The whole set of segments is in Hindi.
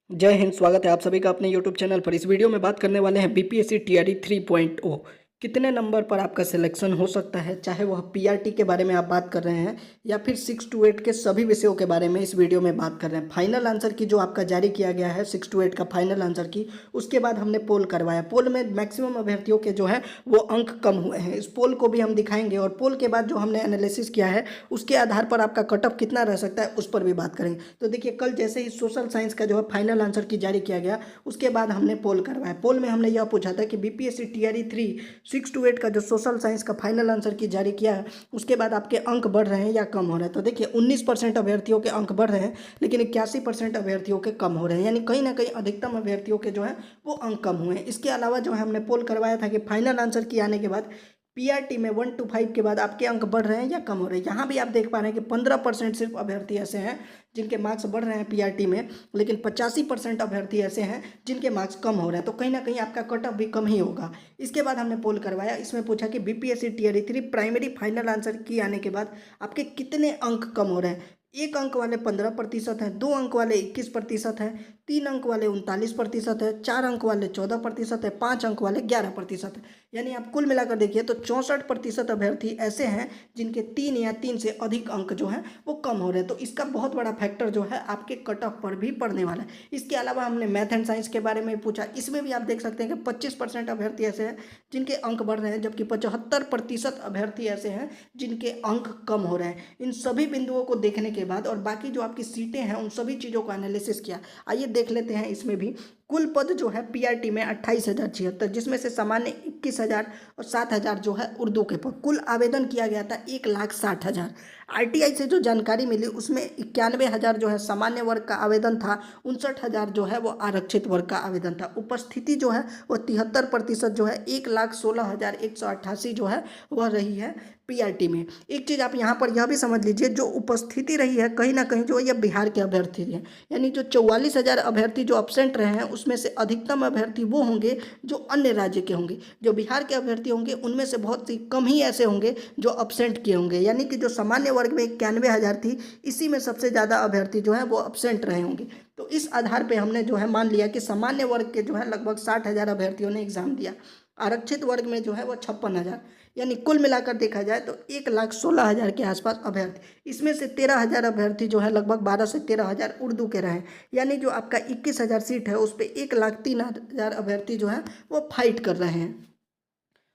जय हिंद। स्वागत है आप सभी का अपने यूट्यूब चैनल पर। इस वीडियो में बात करने वाले हैं बीपीएससी टीआरई 3.0 कितने नंबर पर आपका सिलेक्शन हो सकता है, चाहे वह पीआरटी के बारे में आप बात कर रहे हैं या फिर 6 to 8 के सभी विषयों के बारे में इस वीडियो में बात कर रहे हैं। फाइनल आंसर की जो आपका जारी किया गया है 6 to 8 का फाइनल आंसर की, उसके बाद हमने पोल करवाया। पोल में मैक्सिमम अभ्यर्थियों के जो है वो अंक कम हुए हैं। इस पोल को भी हम दिखाएंगे और पोल के बाद जो हमने एनालिसिस किया है उसके आधार पर आपका कट ऑफ कितना रह सकता है उस पर भी बात करेंगे। तो देखिए, कल जैसे ही सोशल साइंस का जो है फाइनल आंसर की जारी किया गया, उसके बाद हमने पोल करवाया। पोल में हमने यह पूछा था कि बीपीएससी टीआरई 3 6 to 8 का जो सोशल साइंस का फाइनल आंसर की जारी किया है उसके बाद आपके अंक बढ़ रहे हैं या कम हो रहे हैं। तो देखिए, 19% अभ्यर्थियों के अंक बढ़ रहे हैं लेकिन 81% अभ्यर्थियों के कम हो रहे हैं, यानी कहीं ना कहीं अधिकतम अभ्यर्थियों के जो है वो अंक कम हुए हैं। इसके अलावा जो है हमने पोल करवाया था कि फाइनल आंसर की आने के बाद पीआरटी में 1 to 5 के बाद आपके अंक बढ़ रहे हैं या कम हो रहे हैं। यहाँ भी आप देख पा रहे हैं कि 15% सिर्फ अभ्यर्थी ऐसे हैं जिनके मार्क्स बढ़ रहे हैं पीआरटी में, लेकिन 85% अभ्यर्थी ऐसे हैं जिनके मार्क्स कम हो रहे हैं। तो कहीं ना कहीं आपका कट ऑफ भी कम ही होगा। इसके बाद हमने पोल करवाया, इसमें पूछा कि BPSC TRE 3 primary final answer की आने के बाद आपके कितने अंक कम हो रहे हैं। 1 अंक वाले 15% हैं, 2 अंक वाले 21% हैं, 3 अंक वाले 39% है, 4 अंक वाले 14% है, 5 अंक वाले 11% है। यानी आप कुल मिलाकर देखिए तो 64% अभ्यर्थी ऐसे हैं जिनके 3 या 3 से अधिक अंक जो हैं वो कम हो रहे हैं। तो इसका बहुत बड़ा फैक्टर जो है आपके कट ऑफ पर भी पड़ने वाला है। इसके अलावा हमने मैथ एंड साइंस के बारे में पूछा, इसमें भी आप देख सकते हैं कि 25% अभ्यर्थी ऐसे हैं जिनके अंक बढ़ रहे हैं, जबकि 75% अभ्यर्थी ऐसे हैं जिनके अंक कम हो रहे हैं। इन सभी बिंदुओं को देखने के बाद और बाकी जो आपकी सीटें हैं उन सभी चीज़ों का एनालिसिस किया। आइए देख लेते हैं। इसमें भी कुल पद जो है पीआरटी में 28,076, जिसमें से सामान्य 21,000 और 7,000 जो है उर्दू के पद। कुल आवेदन किया गया था 1,60,000। आरटीआई से जो जानकारी मिली उसमें 91,000 जो है सामान्य वर्ग का आवेदन था, 59,000 जो है वो आरक्षित वर्ग का आवेदन था। उपस्थिति जो है वो 73% जो है 1,16,188 जो है वह रही है पीआरटी में। एक चीज़ आप यहाँ पर यह भी समझ लीजिए, जो उपस्थिति रही है कहीं ना कहीं जो यह बिहार के अभ्यर्थी हैं, यानी जो 44,000 अभ्यर्थी जो अब्सेंट रहे हैं उसमें से अधिकतम अभ्यर्थी वो होंगे जो अन्य राज्य के होंगे। जो बिहार के अभ्यर्थी होंगे उनमें से बहुत ही कम ही ऐसे होंगे जो अब्सेंट किए होंगे, यानी कि जो सामान्य वर्ग में 91,000 थी, इसी में सबसे ज़्यादा अभ्यर्थी जो है वो अब्सेंट रहे होंगे। तो इस आधार पर हमने जो है मान लिया कि सामान्य वर्ग के जो है लगभग 60,000 अभ्यर्थियों ने एग्जाम दिया। आरक्षित वर्ग में जो है वो 56,000, यानी कुल मिलाकर देखा जाए तो 1,16,000 के आसपास अभ्यर्थी। इसमें से 13,000 अभ्यर्थी जो है लगभग 12 से 13,000 उर्दू के रहे, यानी जो आपका 21,000 सीट है उस पर 1,03,000 अभ्यर्थी जो है वो फाइट कर रहे हैं।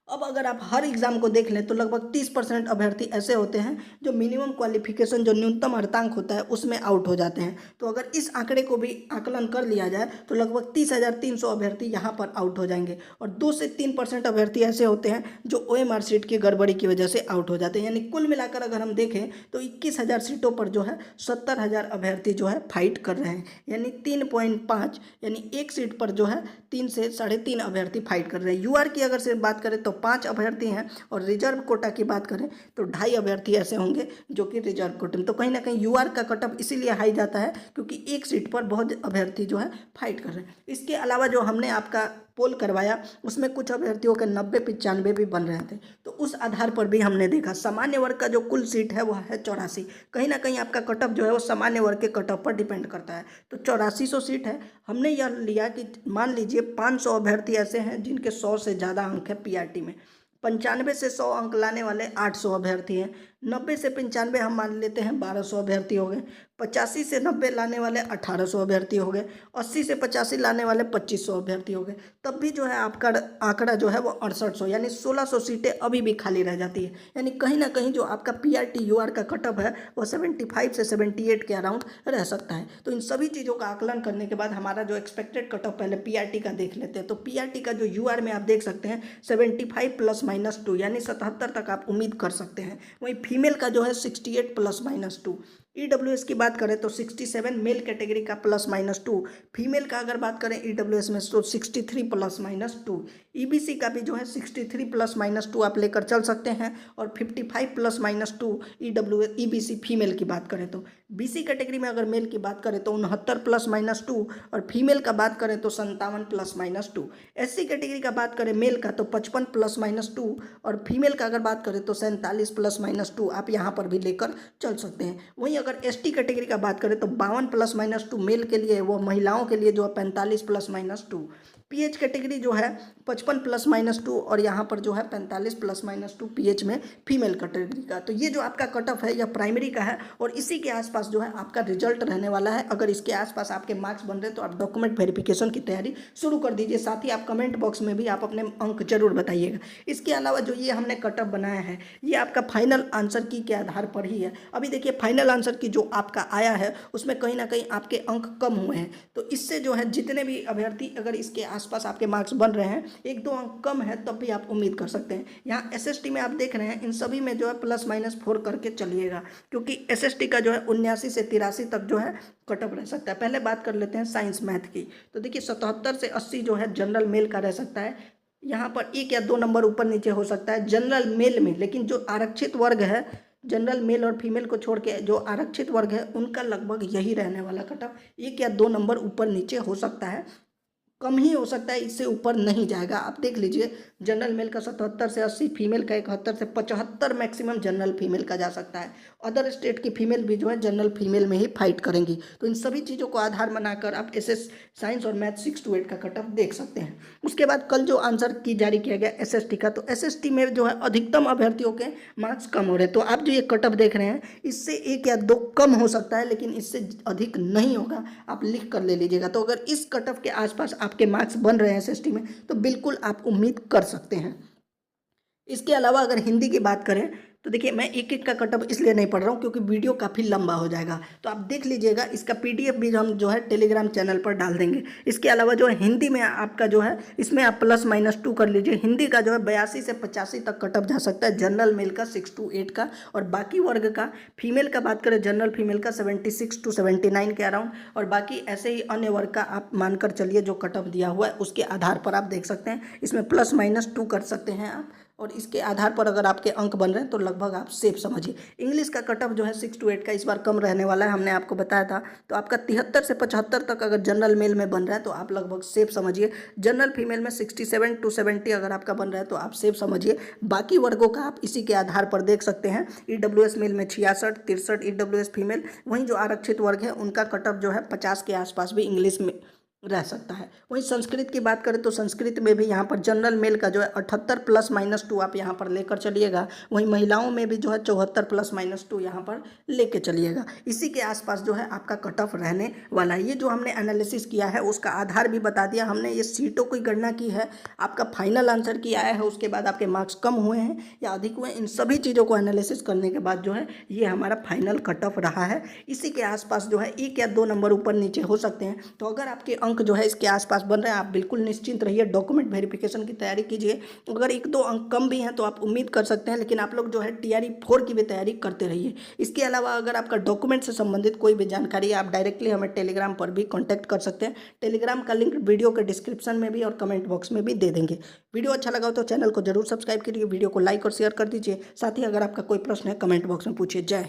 अब अगर आप हर एग्जाम को देख लें तो लगभग 30% अभ्यर्थी ऐसे होते हैं जो मिनिमम क्वालिफिकेशन, जो न्यूनतम अर्तांक होता है, उसमें आउट हो जाते हैं। तो अगर इस आंकड़े को भी आकलन कर लिया जाए तो लगभग 30,300 अभ्यर्थी यहाँ पर आउट हो जाएंगे। और 2 से 3% अभ्यर्थी ऐसे होते हैं जो ओएमआर सीट की गड़बड़ी की वजह से आउट हो जाते हैं। यानी कुल मिलाकर अगर हम देखें तो 21,000 सीटों पर जो है 70,000 अभ्यर्थी जो है फाइट कर रहे हैं, यानी 3.5, यानी एक सीट पर जो है 3 से 3.5 अभ्यर्थी फाइट कर रहे हैं। यूआर की अगर सिर्फ बात करें तो 5 अभ्यर्थी हैं और रिजर्व कोटा की बात करें तो 2.5 अभ्यर्थी ऐसे होंगे जो कि रिजर्व कोटे में। तो कहीं ना कहीं यूआर का कटअप इसीलिए हाई जाता है क्योंकि एक सीट पर बहुत अभ्यर्थी जो है फाइट कर रहे हैं। इसके अलावा जो हमने आपका पोल करवाया उसमें कुछ अभ्यर्थियों के 90-95 भी बन रहे थे। तो उस आधार पर भी हमने देखा सामान्य वर्ग का जो कुल सीट है वह है 84। कहीं ना कहीं आपका कटअप जो है वो सामान्य वर्ग के कटअप पर डिपेंड करता है। तो 8400 सीट है। हमने यह लिया कि मान लीजिए 500 अभ्यर्थी ऐसे हैं जिनके 100 से ज़्यादा अंक है पीआरटी में। 95 से 100 अंक लाने वाले 800 अभ्यर्थी हैं। 90 से 95 हम मान लेते हैं 1200 अभ्यर्थी हो गए। 85 से 90 लाने वाले 1800 अभ्यर्थी हो गए। 80 से 85 लाने वाले 2500 अभ्यर्थी हो गए। तब भी जो है आपका आंकड़ा जो है वो 6800, यानी 1600 सीटें अभी भी खाली रह जाती है। यानी कहीं ना कहीं जो आपका पीआरटी यूआर का कटअप है वो 75 से 78 के अराउंड रह सकता है। तो इन सभी चीज़ों का आकलन करने के बाद हमारा जो एक्सपेक्टेड कटअप, पहले पीआरटी का देख लेते हैं। तो पीआरटी का जो यूआर में आप देख सकते हैं 75 ±2, यानी 77 तक आप उम्मीद कर सकते हैं। वहीं फीमेल का जो है 68 ±2। ईडब्ल्यूएस की बात करें तो 67 मेल कैटेगरी का +-2। फीमेल का अगर बात करें ईडब्ल्यूएस में तो 63 +-2। ईबीसी का भी जो है 63 +-2 आप लेकर चल सकते हैं और 55 +-2 ईबीसी फीमेल की बात करें तो। बीसी कैटेगरी में अगर मेल की बात करें तो 69 +-2 और फीमेल का बात करें तो 57 +-2। एससी कैटेगरी का बात करें मेल का तो 55 +-2 और फीमेल का अगर बात करें तो 47 +-2 आप यहाँ पर भी लेकर चल सकते हैं। वहीं अगर एसटी कैटेगरी का बात करें तो 52 ± 2 मेल के लिए, वो महिलाओं के लिए जो है 45 ± 2। पीएच कैटेगरी जो है 55 ± 2 और यहाँ पर जो है 45 ± 2 पीएच में फीमेल कैटेगरी का। तो ये जो आपका कट ऑफ है यह प्राइमरी का है और इसी के आसपास जो है आपका रिजल्ट रहने वाला है। अगर इसके आसपास आपके मार्क्स बन रहे हैं तो आप डॉक्यूमेंट वेरिफिकेशन की तैयारी शुरू कर दीजिए। साथ ही आप कमेंट बॉक्स में भी आप अपने अंक जरूर बताइएगा। इसके अलावा जो ये हमने कट ऑफ बनाया है ये आपका फाइनल आंसर की के आधार पर ही है। अभी देखिए फाइनल आंसर की जो आपका आया है उसमें कहीं ना कहीं आपके अंक कम हुए हैं, तो इससे जो है जितने भी अभ्यर्थी अगर इसके आसपास आपके मार्क्स बन रहे हैं 1-2 अंक कम है तब भी आप उम्मीद कर सकते हैं। यहाँ एसएसटी में आप देख रहे हैं इन सभी में जो है ±4 करके चलिएगा, क्योंकि एसएसटी का जो है 79 से 83 तक जो है कट ऑफ रह सकता है। पहले बात कर लेते हैं साइंस मैथ की। तो देखिए 77 से 80 जो है जनरल मेल का रह सकता है। यहाँ पर 1 या 2 नंबर ऊपर नीचे हो सकता है जनरल मेल में, लेकिन जो आरक्षित वर्ग है जनरल मेल और फीमेल को छोड़ के जो आरक्षित वर्ग है उनका लगभग यही रहने वाला कट ऑफ, 1 या 2 नंबर ऊपर नीचे हो सकता है, कम ही हो सकता है, इससे ऊपर नहीं जाएगा। आप देख लीजिए जनरल मेल का 77 से 80, फीमेल का 71 से 75 मैक्सिमम जनरल फीमेल का जा सकता है। अदर स्टेट की फीमेल भी जो है जनरल फीमेल में ही फाइट करेंगी। तो इन सभी चीज़ों को आधार बनाकर आप एसएस साइंस और मैथ 6 to 8 का कट ऑफ देख सकते हैं। उसके बाद कल जो आंसर की जारी किया गया एसएसटी का, तो एसएसटी में जो है अधिकतम अभ्यर्थियों के मार्क्स कम हो रहे हैं। तो आप जो ये कट ऑफ देख रहे हैं इससे 1 या 2 कम हो सकता है, लेकिन इससे अधिक नहीं होगा, आप लिख कर ले लीजिएगा। तो अगर इस कट ऑफ के आसपास आपके मार्क्स बन रहे हैं एसएसटी में तो बिल्कुल आप उम्मीद कर सकते हैं। इसके अलावा अगर हिंदी की बात करें तो देखिए मैं एक एक का कट ऑफ इसलिए नहीं पढ़ रहा हूँ क्योंकि वीडियो काफ़ी लंबा हो जाएगा, तो आप देख लीजिएगा। इसका पीडीएफ भी हम जो है टेलीग्राम चैनल पर डाल देंगे। इसके अलावा जो है हिंदी में आपका जो है इसमें आप ±2 कर लीजिए। हिंदी का जो है 82 से 85 तक कट ऑफ जा सकता है जनरल मेल का 6 to 8 का, और बाकी वर्ग का फीमेल का बात करें जनरल फीमेल का 76 to 79 के अराउंड, और बाकी ऐसे ही अन्य वर्ग का आप मानकर चलिए जो कट ऑफ दिया हुआ है उसके आधार पर आप देख सकते हैं। इसमें ±2 कर सकते हैं आप, और इसके आधार पर अगर आपके अंक बन रहे हैं तो लगभग आप सेफ समझिए। इंग्लिश का कट ऑफ जो है 6 to 8 का इस बार कम रहने वाला है, हमने आपको बताया था। तो आपका 73 से 75 तक अगर जनरल मेल में बन रहा है तो आप लगभग सेफ समझिए। जनरल फीमेल में 67 to 70 अगर आपका बन रहा है तो आप सेफ समझिए। बाकी वर्गों का आप इसी के आधार पर देख सकते हैं। ईडब्ल्यूएस मेल में 66, 63 ईडब्ल्यूएस फीमेल, वहीं जो आरक्षित वर्ग है उनका कट ऑफ जो है 50 के आसपास भी इंग्लिश में रह सकता है। वहीं संस्कृत की बात करें तो संस्कृत में भी यहाँ पर जनरल मेल का जो है 78 ±2 आप यहाँ पर लेकर चलिएगा। वहीं महिलाओं में भी जो है 74 ±2 यहाँ पर लेके चलिएगा। इसी के आसपास जो है आपका कट ऑफ रहने वाला है। ये जो हमने एनालिसिस किया है उसका आधार भी बता दिया हमने। ये सीटों की गणना की है, आपका फाइनल आंसर की आया है, उसके बाद आपके मार्क्स कम हुए हैं या अधिक हुए, इन सभी चीज़ों को एनालिसिस करने के बाद जो है ये हमारा फाइनल कट ऑफ रहा है। इसी के आसपास जो है 1 या 2 नंबर ऊपर नीचे हो सकते हैं। तो अगर आपके अंक जो है इसके आसपास बन रहे हैं आप बिल्कुल निश्चिंत रहिए, डॉक्यूमेंट वेरिफिकेशन की तैयारी कीजिए। अगर 1-2 अंक कम भी हैं तो आप उम्मीद कर सकते हैं, लेकिन आप लोग जो है टीआरई 4 की भी तैयारी करते रहिए। इसके अलावा अगर आपका डॉक्यूमेंट से संबंधित कोई भी जानकारी आप डायरेक्टली हमें टेलीग्राम पर भी कॉन्टैक्ट कर सकते हैं। टेलीग्राम का लिंक वीडियो के डिस्क्रिप्शन में भी और कमेंट बॉक्स में भी दे देंगे। वीडियो अच्छा लगा हो तो चैनल को जरूर सब्सक्राइब कीजिए, वीडियो को लाइक और शेयर कर दीजिए। साथ ही अगर आपका कोई प्रश्न है कमेंट बॉक्स में पूछिए। जय